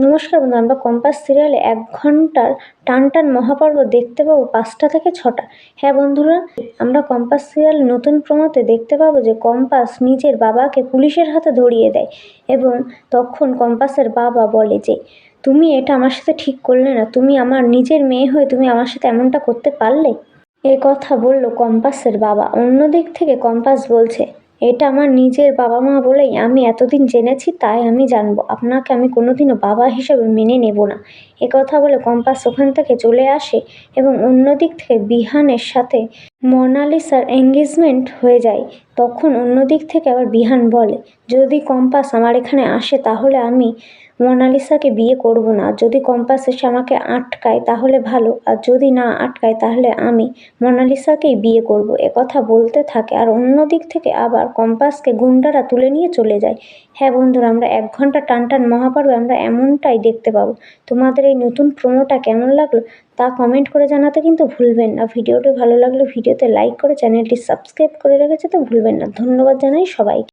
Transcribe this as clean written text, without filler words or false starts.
নমস্কার বন্ধু, আমরা কম্পাস সিরিয়ালে ১ ঘন্টার টান মহাপর্ব দেখতে পাবো ৫টা থেকে ৬টা। হ্যাঁ বন্ধুরা, আমরা কম্পাস সিরিয়াল নতুন প্রোমোতে দেখতে পাবো যে কম্পাস নিজের বাবাকে পুলিশের হাতে ধরিয়ে দেয় এবং তখন কম্পাসের বাবা বলে যে তুমি এটা আমার সাথে ঠিক করলে না, তুমি আমার নিজের মেয়ে হয়ে তুমি আমার সাথে এমনটা করতে পারলে। এ কথা বলল কম্পাসের বাবা। অন্যদিক থেকে কম্পাস বলছে, এটা আমার নিজের বাবা মা বলেই আমি এতদিন জেনেছি, তাই আমি জানবো, আপনাকে আমি কোনোদিনও বাবা হিসেবে মেনে নেব না। এ কথা বলে কম্পাস ওখান থেকে চলে আসে এবং অন্যদিক থেকে বিহানের সাথে মোনালিসার এঙ্গেজমেন্ট হয়ে যায়। তখন অন্যদিক থেকে আবার বিহান বলে, যদি কম্পাস আমার এখানে আসে তাহলে আমি মোনালিসাকে বিয়ে করব না। যদি কম্পাস এসে আমাকে আটকায় তাহলে ভালো, আর যদি না আটকায় তাহলে আমি মোনালিসাকেই বিয়ে করব। একথা বলতে থাকে আর অন্যদিক থেকে আবার কম্পাসকে গুন্ডারা তুলে নিয়ে চলে যায়। হ্যাঁ বন্ধুরা, আমরা ১ ঘন্টা টান মহাপর্বে আমরা এমনটাই দেখতে পাবো। তোমাদের এই নতুন প্রোমোটা কেমন লাগলো তা কমেন্ট করে জানাতে কিন্তু ভুলবেন না। ভিডিওটি ভালো লাগলে ভিডিওতে লাইক করে চ্যানেলটি সাবস্ক্রাইব করে রেখে যেতে ভুলবেন না। ধন্যবাদ জানাই সবাইকে।